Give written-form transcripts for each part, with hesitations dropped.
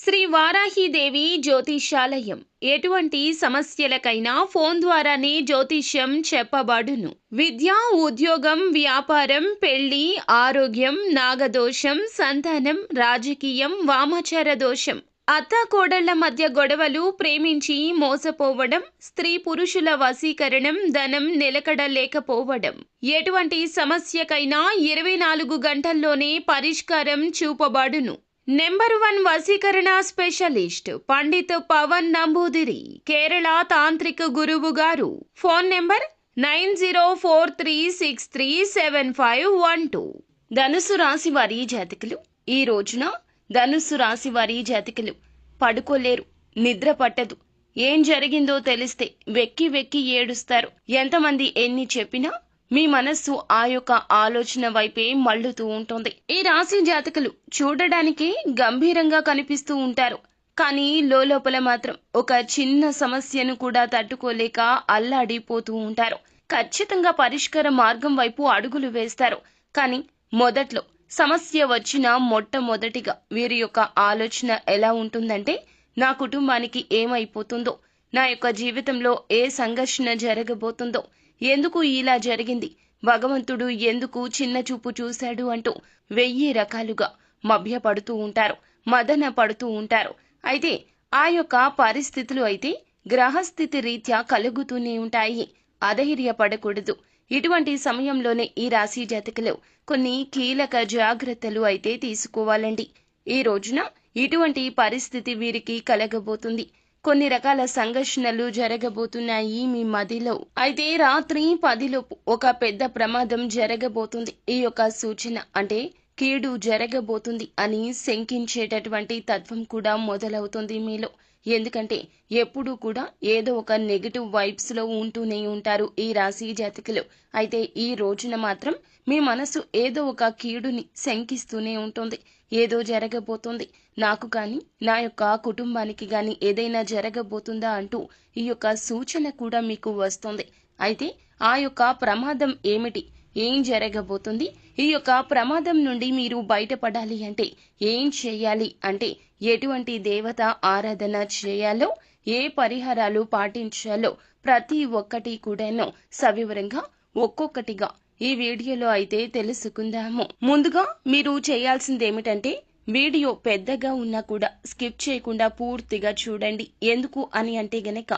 శ్రీ వారాహిదేవి జ్యోతిష్యాలయం ఎటువంటి సమస్యలకైనా ఫోన్ ద్వారానే జ్యోతిష్యం చెప్పబడును. విద్య, ఉద్యోగం, వ్యాపారం, పెళ్లి, ఆరోగ్యం, నాగదోషం, సంతానం, రాజకీయం, వామాచార దోషం, అత్తాకోడళ్ల మధ్య గొడవలు, ప్రేమించి మోసపోవడం, స్త్రీ పురుషుల వశీకరణం, ధనం నిలకడ లేకపోవడం, ఎటువంటి సమస్యకైనా 24 గంటల్లోనే పరిష్కారం చూపబడును. నెంబర్ 1 వశీకరణ స్పెషలిస్ట్ పండిత్ పవన్ నంబూదిరి, కేరళ తాంత్రిక గురువు గారు. Phone number 9043637512. ధనుసు రాశి వారి జాతకులు ఈ రోజున ధనుసు రాశి వారి జాతకులు పడుకోలేరు, నిద్ర పట్టదు. ఏం జరిగిందో తెలిస్తే వెక్కి వెక్కి ఏడుస్తారు. ఎంతమంది ఎన్ని చెప్పినా మీ మనస్సు ఆ యొక్క ఆలోచన వైపే మళ్ళుతూ ఉంటుంది. ఈ రాశి జాతకులు చూడడానికి గంభీరంగా కనిపిస్తూ ఉంటారు, కానీ లోపల మాత్రం ఒక చిన్న సమస్యను కూడా తట్టుకోలేక అల్లాడిపోతూ ఉంటారు. ఖచ్చితంగా పరిష్కార మార్గం వైపు అడుగులు వేస్తారు. కానీ మొదట్లో సమస్య వచ్చిన మొట్టమొదటిగా వీరి యొక్క ఆలోచన ఎలా ఉంటుందంటే, నా కుటుంబానికి ఏమైపోతుందో, నా యొక్క జీవితంలో ఏ సంఘర్షణ జరగబోతుందో, ఎందుకు ఇలా జరిగింది, భగవంతుడు ఎందుకు చిన్న చూపు చూశాడు అంటూ 1000 రకాలుగా మభ్యపడుతూ ఉంటారు, మదన పడుతూ ఉంటారు. అయితే ఆ యొక్క పరిస్థితులు అయితే గ్రహస్థితి రీత్యా కలుగుతూనే ఉంటాయి. అధైర్యపడకూడదు. ఇటువంటి సమయంలోనే ఈ రాశి జాతకులు కొన్ని కీలక జాగ్రత్తలు అయితే తీసుకోవాలండి. ఈ రోజున ఇటువంటి పరిస్థితి వీరికి కలగబోతుంది. కొన్ని రకాల సంఘర్షణలు జరగబోతున్నాయి మీ మదిలో. అయితే రాత్రి 10 లోపు ఒక పెద్ద ప్రమాదం జరగబోతుంది. ఈ యొక్క సూచన అంటే కీడు జరగబోతుంది అని శంకించేటటువంటి తత్వం కూడా మొదలవుతుంది మీలో. ఎందుకంటే ఎప్పుడూ కూడా ఏదో ఒక నెగటివ్ వైబ్స్ లో ఉంటూనే ఉంటారు ఈ రాశి జాతకులు. అయితే ఈ రోజున మాత్రం మీ మనసు ఏదో ఒక కీడుని శంకిస్తూనే ఉంటుంది. ఏదో జరగబోతుంది, నాకు కానీ నా యొక్క కుటుంబానికి కానీ ఏదైనా జరగబోతుందా అంటూ ఈ యొక్క సూచన కూడా మీకు వస్తుంది. అయితే ఆ యొక్క ప్రమాదం ఏమిటి, ఏం జరగబోతుంది, ఈ యొక్క ప్రమాదం నుండి మీరు బయటపడాలి అంటే ఏం చేయాలి అంటే, ఎటువంటి దేవత ఆరాధన చేయాలో, ఏ పరిహారాలు పాటించాలో ప్రతి ఒక్కటి కూడాను సవివరంగా ఒక్కొక్కటిగా ఈ వీడియోలో అయితే తెలుసుకుందాము. ముందుగా మీరు చేయాల్సిందేమిటంటే, వీడియో పెద్దగా ఉన్నా కూడా స్కిప్ చేయకుండా పూర్తిగా చూడండి. ఎందుకు అని అంటే గనక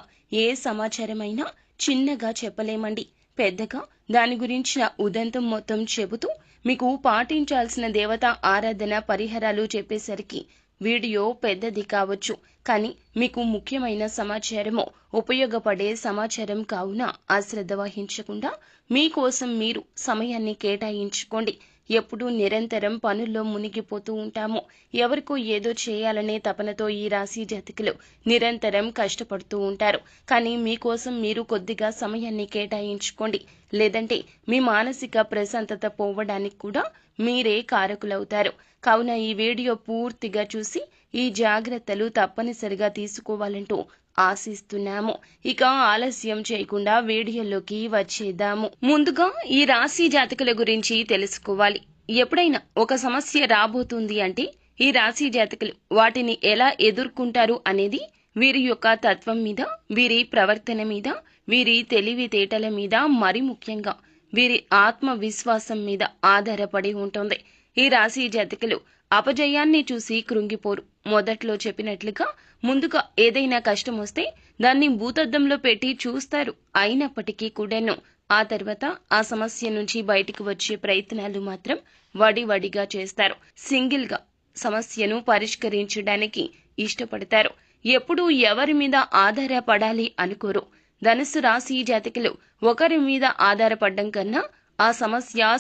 ఏ సమాచారమైనా చిన్నగా చెప్పలేమండి. పెద్దగా దాని గురించిన ఉదంతం మొత్తం చెబుతూ మీకు పాటించాల్సిన దేవత ఆరాధన పరిహారాలు చెప్పేసరికి వీడియో పెద్దది కావచ్చు, కానీ మీకు ముఖ్యమైన సమాచారము, ఉపయోగపడే సమాచారం కావున అశ్రద్ధ వహించకుండా మీకోసం మీరు సమయాన్ని కేటాయించుకోండి. ఎప్పుడూ నిరంతరం పనుల్లో మునిగిపోతూ ఉంటాము. ఎవరికో ఏదో చేయాలనే తపనతో ఈ రాశి జాతకులు నిరంతరం కష్టపడుతూ ఉంటారు. కానీ మీకోసం మీరు కొద్దిగా సమయాన్ని కేటాయించుకోండి. లేదంటే మీ మానసిక ప్రశాంతత పోవడానికి కూడా మీరే కారకులవుతారు. కావున ఈ వీడియో పూర్తిగా చూసి ఈ జాగ్రత్తలు తప్పనిసరిగా తీసుకోవాలంటూ ఆశిస్తున్నాము. ఇక ఆలస్యం చేయకుండా వీడియోలోకి వచ్చేద్దాము. ముందుగా ఈ రాశి జాతకుల గురించి తెలుసుకోవాలి. ఎప్పుడైనా ఒక సమస్య రాబోతుంది అంటే ఈ రాశి జాతకులు వాటిని ఎలా ఎదుర్కొంటారు అనేది వీరి యొక్క తత్వం మీద, వీరి ప్రవర్తన మీద, వీరి తెలివితేటల మీద, మరి ముఖ్యంగా వీరి ఆత్మవిశ్వాసం మీద ఆధారపడి ఉంటుంది. ఈ రాశి జాతకులు అపజయాన్ని చూసి కృంగిపోరు. మొదట్లో చెప్పినట్లుగా ముందుగా ఏదైనా కష్టం వస్తే దాన్ని భూతద్దంలో పెట్టి చూస్తారు. అయినప్పటికీ కూడాను ఆ తర్వాత ఆ సమస్య నుంచి బయటికి వచ్చే ప్రయత్నాలు మాత్రం వడివడిగా చేస్తారు. సింగిల్ గా సమస్యను పరిష్కరించడానికి ఇష్టపడతారు. ఎప్పుడూ ఎవరి మీద ఆధారపడాలి అనుకోరు. ధనుసు రాశి జాతకులు ఒకరి మీద ఆధారపడడం కన్నా ఆ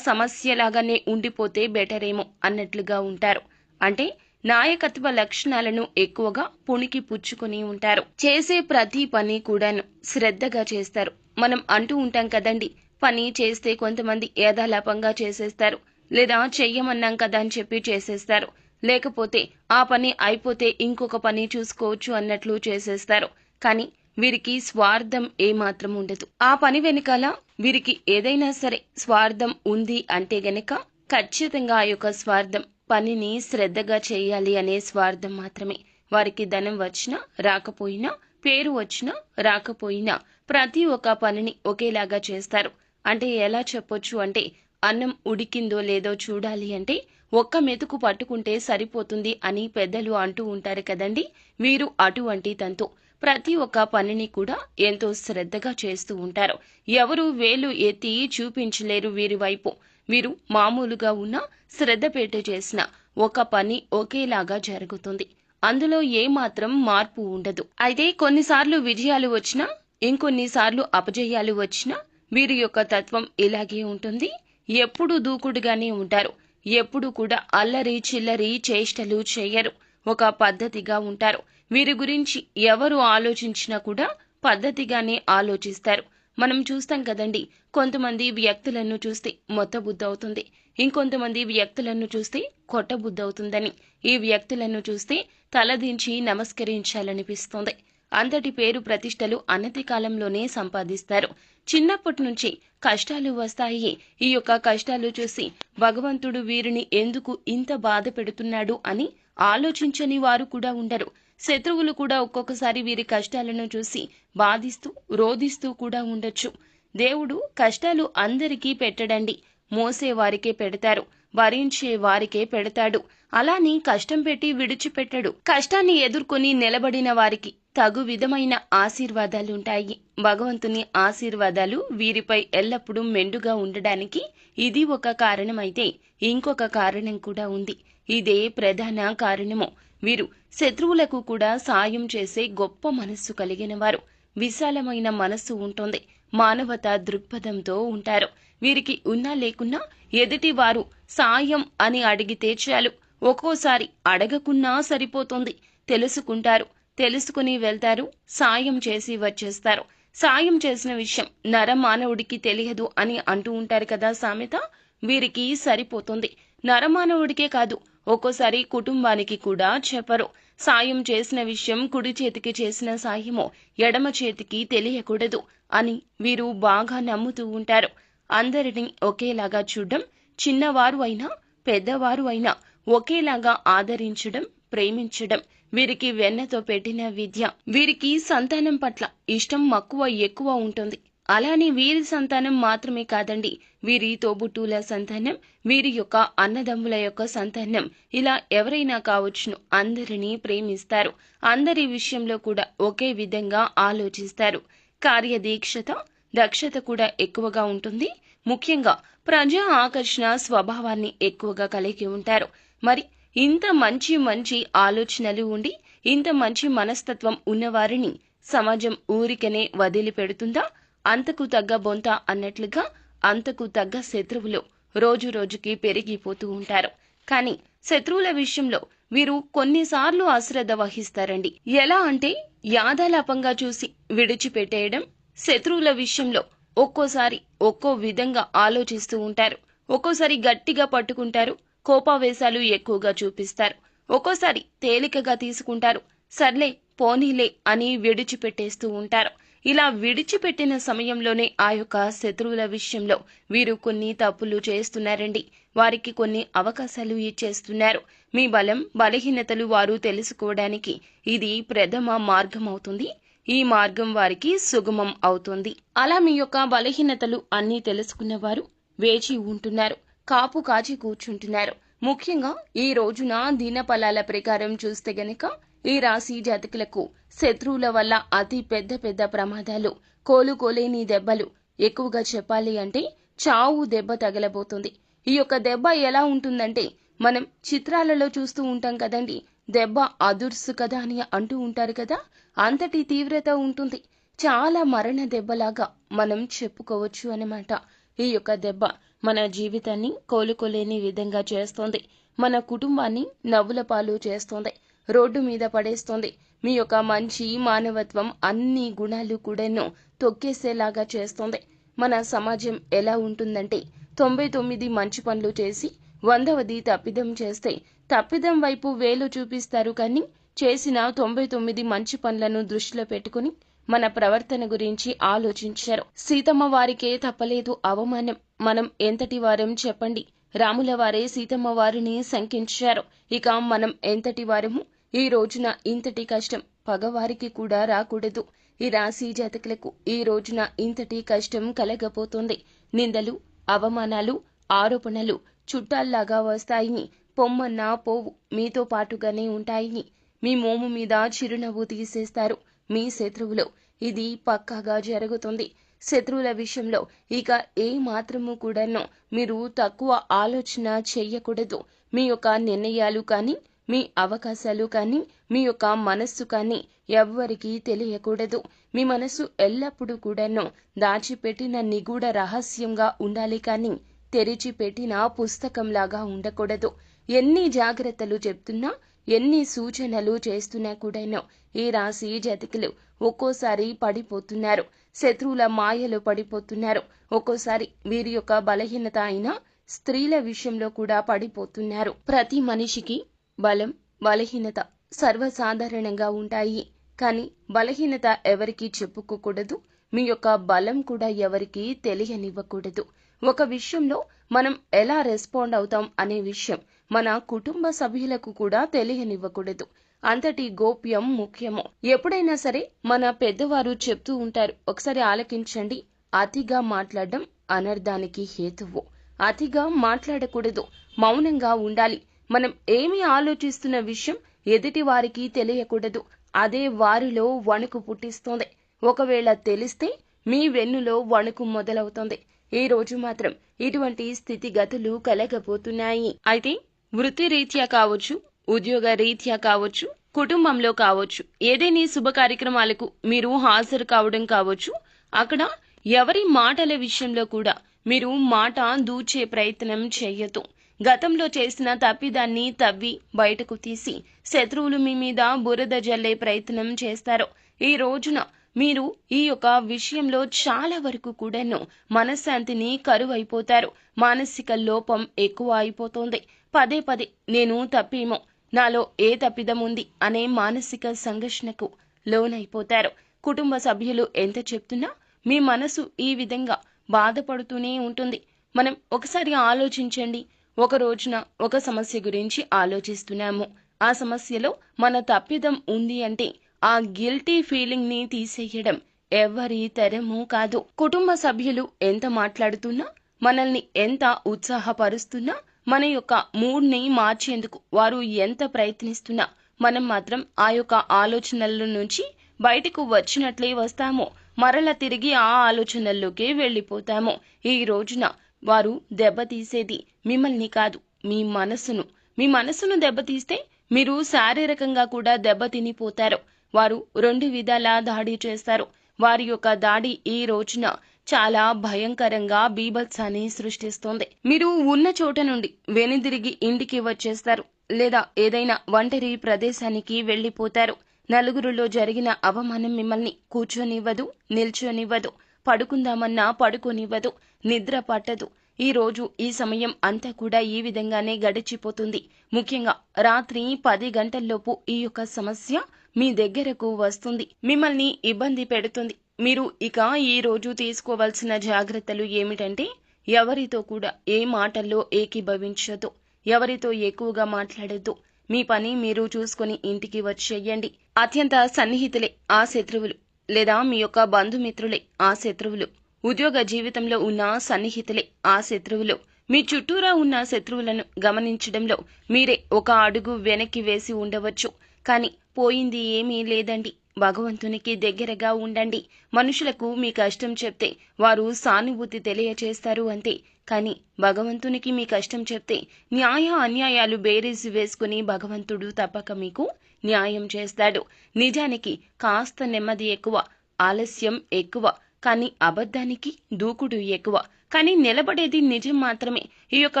సమస్యలాగానే ఉండిపోతే బెటరేమో అన్నట్లుగా ఉంటారు. అంటే నాయకత్వ లక్షణాలను ఎక్కువగా పుణికి పుచ్చుకొని ఉంటారు. చేసే ప్రతి పని కూడాను శ్రద్ధగా చేస్తారు. మనం అంటూ ఉంటాం కదండి, పని చేస్తే కొంతమంది యథాలాపంగా చేసేస్తారు, లేదా చెయ్యమన్నాం కదా అని చెప్పి చేసేస్తారు, లేకపోతే ఆ పని అయిపోతే ఇంకొక పని చూసుకోవచ్చు అన్నట్లు చేసేస్తారు. కానీ వీరికి స్వార్థం ఏమాత్రం ఉండదు. ఆ పని వెనకాల వీరికి ఏదైనా సరే స్వార్థం ఉంది అంటే గనక ఖచ్చితంగా ఆ యొక్క స్వార్థం పనిని శ్రద్ధగా చేయాలి అనే స్వార్థం మాత్రమే. వారికి ధనం వచ్చినా రాకపోయినా, పేరు వచ్చినా రాకపోయినా ప్రతి ఒక్క పనిని ఒకేలాగా చేస్తారు. అంటే ఎలా చెప్పొచ్చు అంటే, అన్నం ఉడికిందో లేదో చూడాలి అంటే ఒక్క మెతుకు పట్టుకుంటే సరిపోతుంది అని పెద్దలు అంటూ ఉంటారు కదండి. వీరు అటువంటి తంతు. ప్రతి ఒక్క పనిని కూడా ఎంతో శ్రద్ధగా చేస్తూ ఉంటారు. ఎవరు వేలు ఎత్తి చూపించలేరు వీరి వైపు. వీరు మామూలుగా ఉన్న శ్రద్ధ పెట్టి చేసిన ఒక పని ఒకేలాగా జరుగుతుంది. అందులో ఏమాత్రం మార్పు ఉండదు. అయితే కొన్నిసార్లు విజయాలు వచ్చినా, ఇంకొన్నిసార్లు అపజయాలు వచ్చినా వీరి యొక్క తత్వం ఇలాగే ఉంటుంది. ఎప్పుడూ దూకుడుగానే ఉంటారు. ఎప్పుడు కూడా అల్లరి చిల్లరి చేష్టలు చేయరు. ఒక పద్ధతిగా ఉంటారు. వీరి గురించి ఎవరు ఆలోచించినా కూడా పద్ధతిగానే ఆలోచిస్తారు. మనం చూస్తాం కదండి, కొంతమంది వ్యక్తులను చూస్తే మొత్తబుద్ధవుతుంది, ఇంకొంతమంది వ్యక్తులను చూస్తే కొట్టబుద్ధవుతుందని. ఈ వ్యక్తులను చూస్తే తలదించి నమస్కరించాలనిపిస్తుంది. అంతటి పేరు ప్రతిష్టలు అనతి కాలంలోనే సంపాదిస్తారు. చిన్నప్పటి నుంచి కష్టాలు వస్తాయి. ఈ యొక్క కష్టాలు చూసి భగవంతుడు వీరిని ఎందుకు ఇంత బాధ పెడుతున్నాడు అని ఆలోచించని వారు కూడా ఉండరు. శత్రువులు కూడా ఒక్కొక్కసారి వీరి కష్టాలను చూసి బాధిస్తూ రోధిస్తూ కూడా ఉండొచ్చు. దేవుడు కష్టాలు అందరికీ పెట్టడండి, మోసే వారికే పెడతారు, భరించే వారికే పెడతాడు. అలాని కష్టం పెట్టి విడిచిపెట్టడు. కష్టాన్ని ఎదుర్కొని నిలబడిన వారికి తగు విధమైన ఆశీర్వాదాలుంటాయి. భగవంతుని ఆశీర్వాదాలు వీరిపై ఎల్లప్పుడూ మెండుగా ఉండడానికి ఇది ఒక కారణమైతే, ఇంకొక కారణం కూడా ఉంది. ఇదే ప్రధాన కారణము. వీరు శత్రువులకు కూడా సాయం చేసే గొప్ప మనస్సు కలిగిన వారు. విశాలమైన మనస్సు ఉంటుంది. మానవతా దృక్పథంతో ఉంటారు. వీరికి ఉన్నా లేకున్నా ఎదుటి వారు సాయం అని అడిగితే చాలు. ఒక్కోసారి అడగకున్నా సరిపోతుంది. తెలుసుకుంటారు, తెలుసుకుని వెళ్తారు, సాయం చేసి వచ్చేస్తారు. సాయం చేసిన విషయం నరమానవుడికి తెలియదు అని అంటూ ఉంటారు కదా సామెత. వీరికి సరిపోతుంది. నరమానవుడికే కాదు, ఒక్కోసారి కుటుంబానికి కూడా చెప్పరు. సాయం చేసిన విషయం కుడి చేతికి చేసిన సాయమో ఎడమ చేతికి తెలియకూడదు అని వీరు బాగా నమ్ముతూ ఉంటారు. అందరినీ ఒకేలాగా చూడడం, చిన్నవారు అయినా పెద్దవారు అయినా ఒకేలాగా ఆదరించడం, ప్రేమించడం వీరికి వెన్నతో పెట్టిన విద్య. వీరికి సంతానం పట్ల ఇష్టం మక్కువ ఎక్కువ ఉంటుంది. అలానే వీరి సంతానం మాత్రమే కాదండి, వీరి తోబుట్టువుల సంతానం, వీరి యొక్క అన్నదమ్ముల యొక్క సంతానం, ఇలా ఎవరైనా కావచ్చును, అందరినీ ప్రేమిస్తారు. అందరి విషయంలో కూడా ఒకే విధంగా ఆలోచిస్తారు. కార్యదీక్షత, దక్షత కూడా ఎక్కువగా ఉంటుంది. ముఖ్యంగా ప్రజా ఆకర్షణ స్వభావాన్ని ఎక్కువగా కలిగి ఉంటారు. మరి ఇంత మంచి మంచి ఆలోచనలు ఉండి, ఇంత మంచి మనస్తత్వం ఉన్నవారిని సమాజం ఊరికనే వదిలిపెడుతుందా? అంతకు తగ్గ బొంత అన్నట్లుగా అంతకు తగ్గ శత్రువులు రోజు రోజుకి పెరిగిపోతూ ఉంటారు. కానీ శత్రువుల విషయంలో వీరు కొన్నిసార్లు అశ్రద్ధ వహిస్తారండి. ఎలా అంటే యాదాలాపంగా చూసి విడిచిపెట్టేయడం. శత్రువుల విషయంలో ఒక్కోసారి ఒక్కో విధంగా ఆలోచిస్తూ ఉంటారు. ఒక్కోసారి గట్టిగా పట్టుకుంటారు, కోపావేశాలు ఎక్కువగా చూపిస్తారు. ఒక్కోసారి తేలికగా తీసుకుంటారు, సర్లే పోనీలే అని విడిచిపెట్టేస్తూ ఉంటారు. ఇలా విడిచిపెట్టిన సమయంలోనే ఆ యొక్క శత్రువుల విషయంలో వీరు కొన్ని తప్పులు చేస్తున్నారండి. వారికి కొన్ని అవకాశాలు ఇచ్చేస్తున్నారు. మీ బలం బలహీనతలు వారు తెలుసుకోవడానికి ఇది ప్రథమ మార్గం అవుతుంది. ఈ మార్గం వారికి సుగమం అవుతుంది. అలా మీ యొక్క బలహీనతలు అన్నీ తెలుసుకున్నవారు వేచి ఉంటున్నారు, కాపు కాచి కూర్చుంటున్నారు. ముఖ్యంగా ఈ రోజున దినఫలాల ప్రకారం చూస్తే గనక ఈ రాశి జాతకులకు శత్రువుల వల్ల అతి పెద్ద పెద్ద ప్రమాదాలు, కోలుకోలేని దెబ్బలు, ఎక్కువగా చెప్పాలి అంటే చావు దెబ్బ తగలబోతుంది. ఈ యొక్క దెబ్బ ఎలా ఉంటుందంటే, మనం చిత్రాలలో చూస్తూ ఉంటాం కదండి, దెబ్బ అదుర్సు కదా అని అంటూ ఉంటారు కదా, అంతటి తీవ్రత ఉంటుంది. చాలా మరణ దెబ్బలాగా మనం చెప్పుకోవచ్చు అన్నమాట. ఈ యొక్క దెబ్బ మన జీవితాన్ని కోలుకోలేని విధంగా చేస్తోంది. మన కుటుంబాన్ని నవ్వుల పాలు చేస్తోంది, రోడ్డు మీద పడేస్తోంది. మీ యొక్క మంచి మానవత్వం అన్ని గుణాలు కూడాను తొక్కేసేలాగా చేస్తోంది. మన సమాజం ఎలా ఉంటుందంటే, 99 మంచి పనులు చేసి 100వది తప్పిదం చేస్తే తప్పిదం వైపు వేలు చూపిస్తారు, కానీ చేసిన 99 మంచి పనులను దృష్టిలో పెట్టుకుని మన ప్రవర్తన గురించి ఆలోచించారు. సీతమ్మ వారికే తప్పలేదు అవమానం. మనం ఎంతటి వారం చెప్పండి? రాముల వారే సీతమ్మ వారిని శంకించారు. ఇక మనం ఎంతటి వారము? ఈ రోజున ఇంతటి కష్టం పగవారికి కూడా రాకూడదు. ఈ రాశి జాతకులకు ఈ రోజున ఇంతటి కష్టం కలగబోతోంది. నిందలు, అవమానాలు, ఆరోపణలు చుట్టాల్లాగా వస్తాయి. పొమ్మన్నా పోవు, మీతో పాటుగానే ఉంటాయి. మీ మోము మీద చిరునవ్వు తీసేస్తారు మీ శత్రువులు. ఇది పక్కాగా జరుగుతుంది. శత్రువుల విషయంలో ఇక ఏ మాత్రము కూడాను మీరు తక్కువ ఆలోచన చెయ్యకూడదు. మీ యొక్క నిర్ణయాలు కానీ, మీ అవకాశాలు కానీ, మీ యొక్క మనస్సు కానీ ఎవ్వరికీ తెలియకూడదు. మీ మనసు ఎల్లప్పుడూ కూడాను దాచిపెట్టిన నిగూఢ రహస్యంగా ఉండాలి కానీ తెరిచిపెట్టిన పుస్తకంలాగా ఉండకూడదు. ఎన్ని జాగ్రత్తలు చెప్తున్నా, ఎన్ని సూచనలు చేస్తున్నా కూడాను ఈ రాశి జాతకులు ఒక్కోసారి పడిపోతున్నారు. శత్రువుల మాయలు పడిపోతున్నారు. ఒక్కోసారి వీరి యొక్క బలహీనత అయిన స్త్రీల విషయంలో కూడా పడిపోతున్నారు. ప్రతి మనిషికి బలం, బలహీనత సర్వసాధారణంగా ఉంటాయి. కానీ బలహీనత ఎవరికీ చెప్పుకోకూడదు. మీ యొక్క బలం కూడా ఎవరికీ తెలియనివ్వకూడదు. ఒక విషయంలో మనం ఎలా రెస్పాండ్ అవుతాం అనే విషయం మన కుటుంబ సభ్యులకు కూడా తెలియనివ్వకూడదు. అంతటి గోప్యం ముఖ్యము. ఎప్పుడైనా సరే మన పెద్దవారు చెప్తూ ఉంటారు, ఒకసారి ఆలకించండి. అతిగా మాట్లాడడం అనర్థానికి హేతువు. అతిగా మాట్లాడకూడదు, మౌనంగా ఉండాలి. మనం ఏమి ఆలోచిస్తున్న విషయం ఎదుటి వారికి తెలియకూడదు. అదే వారిలో వణుకు పుట్టిస్తోంది. ఒకవేళ తెలిస్తే మీ వెన్నులో వణుకు మొదలవుతోంది. ఈ రోజు మాత్రం ఇటువంటి స్థితిగతులు కలగబోతున్నాయి. అయితే వృత్తి రీత్యా కావచ్చు, ఉద్యోగ రీత్యా కావచ్చు, కుటుంబంలో కావచ్చు, ఏదైనా శుభ కార్యక్రమాలకు మీరు హాజరు కావడం కావచ్చు, అక్కడ ఎవరి మాటల విషయంలో కూడా మీరు మాట దూచే ప్రయత్నం చేయొద్దు. గతంలో చేసిన తప్పిదాన్ని తవ్వి బయటకు తీసి శత్రువులు మీ మీద బురద జల్లే ప్రయత్నం చేస్తారు. ఈ రోజున మీరు ఈ యొక్క విషయంలో చాలా వరకు కూడాను మనశ్శాంతిని కరువైపోతారు. మానసిక లోపం ఎక్కువ అయిపోతుంది. పదే పదే నేను తప్పేమో, నాలో ఏ తప్పిదం ఉంది అనే మానసిక సంఘర్షణకు లోనైపోతారు. కుటుంబ సభ్యులు ఎంత చెప్తున్నా మీ మనసు ఈ విధంగా బాధపడుతూనే ఉంటుంది. మనం ఒకసారి ఆలోచించండి. ఒక రోజున ఒక సమస్య గురించి ఆలోచిస్తున్నాము. ఆ సమస్యలో మన తప్పిదం ఉంది అంటే ఆ గిల్టీ ఫీలింగ్ ని తీసేయడం ఎవరి తరమూ కాదు. కుటుంబ సభ్యులు ఎంత మాట్లాడుతున్నా, మనల్ని ఎంత ఉత్సాహపరుస్తున్నా, మన యొక్క మూడ్ ని మార్చేందుకు వారు ఎంత ప్రయత్నిస్తున్నా మనం మాత్రం ఆ యొక్క ఆలోచనల నుంచి బయటకు వచ్చినట్లే వస్తాము. మరల తిరిగి ఆ ఆలోచనల్లోకే వెళ్లిపోతాము. ఈ రోజున వారు దెబ్బతీసేది మిమ్మల్ని కాదు, మీ మనసును. మీ మనసును దెబ్బతీస్తే మీరు శారీరకంగా కూడా దెబ్బతినిపోతారు. వారు రెండు విధాలా దాడి చేస్తారు. వారి యొక్క దాడి ఈ రోజున చాలా భయంకరంగా బీభత్సాన్ని సృష్టిస్తోంది. మీరు ఉన్న చోట నుండి వెనుదిరిగి ఇంటికి వచ్చేస్తారు, లేదా ఏదైనా ఒంటరి ప్రదేశానికి వెళ్లిపోతారు. నలుగురిలో జరిగిన అవమానం మిమ్మల్ని కూర్చొనివ్వదు, నిల్చొనివ్వదు, పడుకుందామన్నా పడుకోనివ్వదు, నిద్ర పట్టదు. ఈ రోజు ఈ సమయం అంతా కూడా ఈ విధంగానే గడిచిపోతుంది. ముఖ్యంగా రాత్రి 10 గంటల్లోపు ఈ యొక్క సమస్య మీ దగ్గరకు వస్తుంది, మిమ్మల్ని ఇబ్బంది పెడుతుంది. మీరు ఇక ఈ రోజు తీసుకోవాల్సిన జాగ్రత్తలు ఏమిటంటే, ఎవరితో కూడా ఏ మాటల్లో ఏకీభవించొద్దు, ఎవరితో ఎక్కువగా మాట్లాడొద్దు. మీ పని మీరు చూసుకుని ఇంటికి వచ్చేయండి. అత్యంత సన్నిహితులే ఆ శత్రువులు, లేదా మీ యొక్క బంధుమిత్రులే ఆ శత్రువులు. ఉద్యోగ జీవితంలో ఉన్న సన్నిహితులే ఆ శత్రువులు. మీ చుట్టూరా ఉన్న శత్రువులను గమనించడంలో మీరే ఒక అడుగు వెనక్కి వేసి ఉండవచ్చు. కానీ పోయింది ఏమీ లేదండి. భగవంతునికి దగ్గరగా ఉండండి. మనుషులకు మీ కష్టం చెప్తే వారు సానుభూతి తెలియచేస్తారు అంతే. కానీ భగవంతునికి మీ కష్టం చెప్తే న్యాయ అన్యాయాలు బేరీజు వేసుకుని భగవంతుడు తప్పక మీకు న్యాయం చేస్తాడు. నిజానికి కాస్త నెమ్మది ఎక్కువ, ఆలస్యం ఎక్కువ, కానీ అబద్ధానికి దూకుడు ఎక్కువ. కానీ నిలబడేది నిజం మాత్రమే. ఈ యొక్క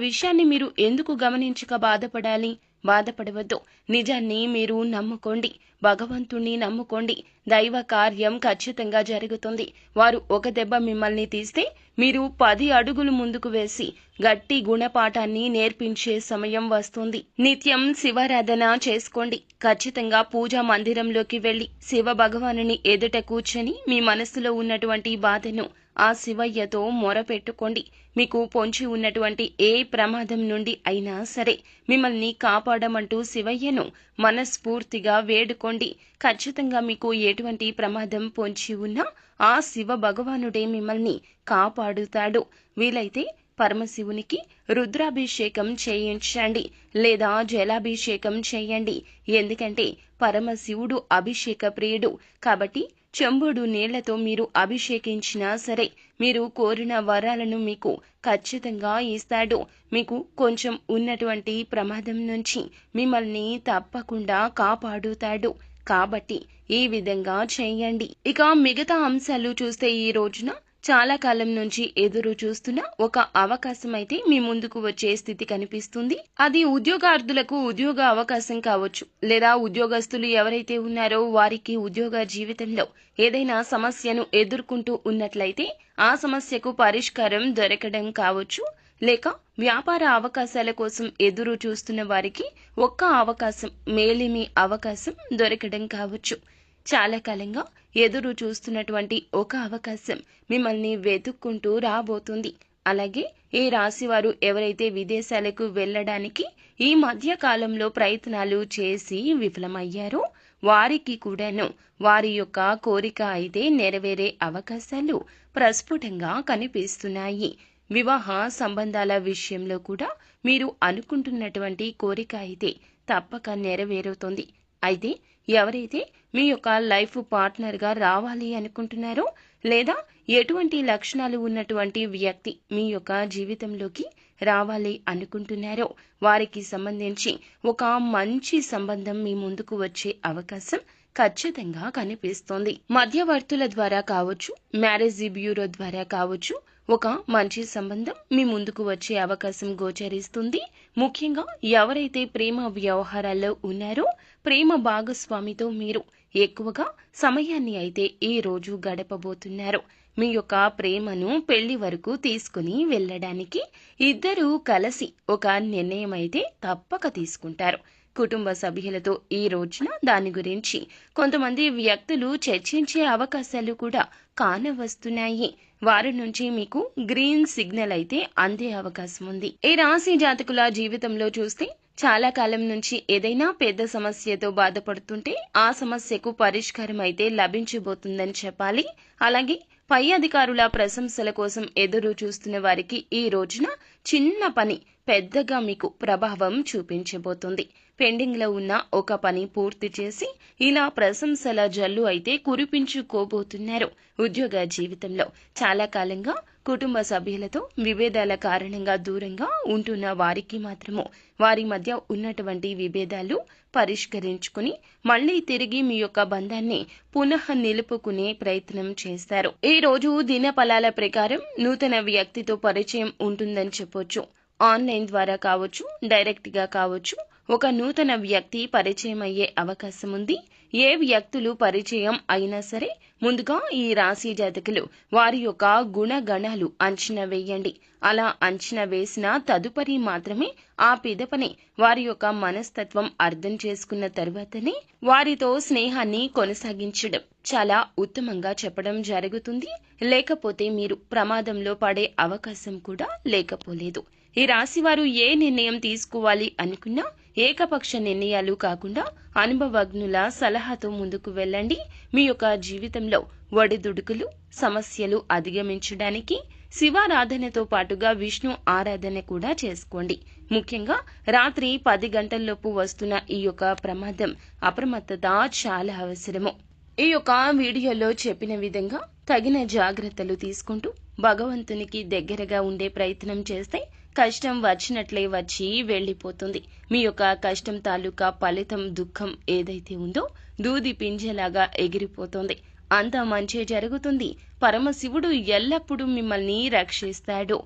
విషయాన్ని మీరు ఎందుకు గమనించక బాధపడాలి? బాధపడవద్దు. నిజాన్ని మీరు నమ్ముకోండి, భగవంతుణ్ణి నమ్ముకోండి. దైవ కార్యం ఖచ్చితంగా జరుగుతుంది. వారు ఒక దెబ్బ మిమ్మల్ని తీస్తే మీరు 10 అడుగులు ముందుకు వేసి గట్టి గుణపాఠాన్ని నేర్పించే సమయం వస్తుంది. నిత్యం శివారాధన చేసుకోండి. ఖచ్చితంగా పూజా మందిరంలోకి వెళ్లి శివ భగవానుని ఎదుట కూర్చొని మీ మనసులో ఉన్నటువంటి బాధను ఆ శివయ్యతో మొరపెట్టుకోండి. మీకు పొంచి ఉన్నటువంటి ఏ ప్రమాదం నుండి అయినా సరే మిమ్మల్ని కాపాడమంటూ శివయ్యను మనస్ఫూర్తిగా వేడుకోండి. ఖచ్చితంగా మీకు ఎటువంటి ప్రమాదం పొంచి ఉన్నా ఆ శివ భగవానుడే మిమ్మల్ని కాపాడుతాడు. వీలైతే పరమశివునికి రుద్రాభిషేకం చేయించండి లేదా జలాభిషేకం చేయండి. ఎందుకంటే పరమశివుడు అభిషేక ప్రియుడు కాబట్టి చెంబుడు నీళ్లతో మీరు అభిషేకించినా సరే మీరు కోరిన వరాలను మీకు ఖచ్చితంగా ఇస్తాడు. మీకు కొంచెం ఉన్నటువంటి ప్రమాదం నుంచి మిమ్మల్ని తప్పకుండా కాపాడుతాడు. కాబట్టి ఈ విధంగా చేయండి. ఇక మిగతా అంశాలు చూస్తే ఈ రోజున చాలా కాలం నుంచి ఎదురు చూస్తున్న ఒక అవకాశం అయితే మీ ముందుకు వచ్చే స్థితి కనిపిస్తుంది. అది ఉద్యోగార్థులకు ఉద్యోగ అవకాశం కావచ్చు, లేదా ఉద్యోగస్తులు ఎవరైతే ఉన్నారో వారికి ఉద్యోగ జీవితంలో ఏదైనా సమస్యను ఎదుర్కొంటూ ఉన్నట్లయితే ఆ సమస్యకు పరిష్కారం దొరకడం కావచ్చు, లేక వ్యాపార అవకాశాల కోసం ఎదురు చూస్తున్న వారికి ఒక్క అవకాశం, మేలిమి అవకాశం దొరకడం కావచ్చు. చాలా కాలంగా ఎదురు చూస్తున్నటువంటి ఒక అవకాశం మిమ్మల్ని వెతుక్కుంటూ రాబోతుంది. అలాగే ఈ రాశివారు ఎవరైతే విదేశాలకు వెళ్ళడానికి ఈ మధ్య కాలంలో ప్రయత్నాలు చేసి విఫలమయ్యారో వారికి కూడాను వారి యొక్క కోరిక అయితే నెరవేరే అవకాశాలు ప్రస్ఫుటంగా కనిపిస్తున్నాయి. వివాహ సంబంధాల విషయంలో కూడా మీరు అనుకుంటున్నటువంటి కోరిక అయితే తప్పక నెరవేరుతుంది. అయితే ఎవరైతే మీ యొక్క లైఫ్ పార్ట్నర్గా రావాలి అనుకుంటున్నారో లేదా ఎటువంటి లక్షణాలు ఉన్నటువంటి వ్యక్తి మీ యొక్క జీవితంలోకి రావాలి అనుకుంటున్నారో వారికి సంబంధించి ఒక మంచి సంబంధం మీ ముందుకు వచ్చే అవకాశం ఖచ్చితంగా కనిపిస్తోంది. మధ్యవర్తుల ద్వారా కావచ్చు, మ్యారేజ్ బ్యూరో ద్వారా కావచ్చు, ఒక మంచి సంబంధం మీ ముందుకు వచ్చే అవకాశం గోచరిస్తుంది. ముఖ్యంగా ఎవరైతే ప్రేమ వ్యవహారాల్లో ఉన్నారో ప్రేమ భాగస్వామితో మీరు ఎక్కువగా సమయాన్ని అయితే ఈ రోజు గడపబోతున్నారు. మీ యొక్క ప్రేమను పెళ్లి వరకు తీసుకుని వెళ్ళడానికి ఇద్దరూ కలిసి ఒక నిర్ణయం అయితే తప్పక తీసుకుంటారు. కుటుంబ సభ్యులతో ఈ రోజున దాని గురించి కొంతమంది వ్యక్తులు చర్చించే అవకాశాలు కూడా కానవస్తున్నాయి. వారి నుంచి మీకు గ్రీన్ సిగ్నల్ అయితే అందే అవకాశం ఉంది. ఈ రాశి జాతకుల జీవితంలో చూస్తే చాలా కాలం నుంచి ఏదైనా పెద్ద సమస్యతో బాధపడుతుంటే ఆ సమస్యకు పరిష్కారం అయితే లభించబోతుందని చెప్పాలి. అలాగే పై అధికారుల ప్రశంసల కోసం ఎదురు చూస్తున్న వారికి ఈ రోజున చిన్న పని పెద్దగా మీకు ప్రభావం చూపించబోతుంది. పెండింగ్ లో ఉన్న ఒక పని పూర్తి చేసి ఇలా ప్రశంసల జల్లు అయితే కురిపించుకోబోతున్నారు. ఉద్యోగ జీవితంలో చాలా కాలంగా కుటుంబ సభ్యులతో విభేదాల కారణంగా దూరంగా ఉంటున్న వారికి మాత్రము వారి మధ్య ఉన్నటువంటి విభేదాలు పరిష్కరించుకుని మళ్లీ తిరిగి మీ యొక్క బంధాన్ని పునః నిలుపుకునే ప్రయత్నం చేస్తారు. ఈ రోజు దిన ఫలాల ప్రకారం నూతన వ్యక్తితో పరిచయం ఉంటుందని చెప్పొచ్చు. ఆన్లైన్ ద్వారా కావచ్చు, డైరెక్ట్ గా కావచ్చు, ఒక నూతన వ్యక్తి పరిచయం అయ్యే అవకాశం ఉంది. ఏ వ్యక్తులు పరిచయం అయినా సరే ముందుగా ఈ రాశి జాతకులు వారి యొక్క గుణగణాలు అంచనా వేయండి. అలా అంచనా వేసిన తదుపరి మాత్రమే ఆ పిదపని వారి యొక్క మనస్తత్వం అర్థం చేసుకున్న తర్వాతనే వారితో స్నేహాన్ని కొనసాగించడం చాలా ఉత్తమంగా చెప్పడం జరుగుతుంది. లేకపోతే మీరు ప్రమాదంలో పడే అవకాశం కూడా లేకపోలేదు. ఈ రాశివారు ఏ నిర్ణయం తీసుకోవాలి అనుకున్నా ఏకపక్ష నిర్ణయాలు కాకుండా అనుభవజ్ఞుల సలహాతో ముందుకు వెళ్ళండి. మీ యొక్క జీవితంలో ఒడిదుడుకులు, సమస్యలు అధిగమించడానికి శివారాధనతో పాటుగా విష్ణు ఆరాధన కూడా చేసుకోండి. ముఖ్యంగా రాత్రి 10 గంటల్లోపు వస్తున్న ఈ యొక్క ప్రమాదం అప్రమత్తత చాలా అవసరము. ఈ యొక్క వీడియోలో చెప్పిన విధంగా తగిన జాగ్రత్తలు తీసుకుంటూ భగవంతునికి దగ్గరగా ఉండే ప్రయత్నం చేస్తే కష్టం వచ్చినట్లే వచ్చి వెళ్లిపోతుంది. మీ యొక్క కష్టం తాలూకా ఫలితం, దుఃఖం ఏదైతే ఉందో దూది పింజలాగా ఎగిరిపోతుంది. అంతా మంచి జరుగుతుంది. పరమశివుడు ఎల్లప్పుడూ మిమ్మల్ని రక్షిస్తాడు.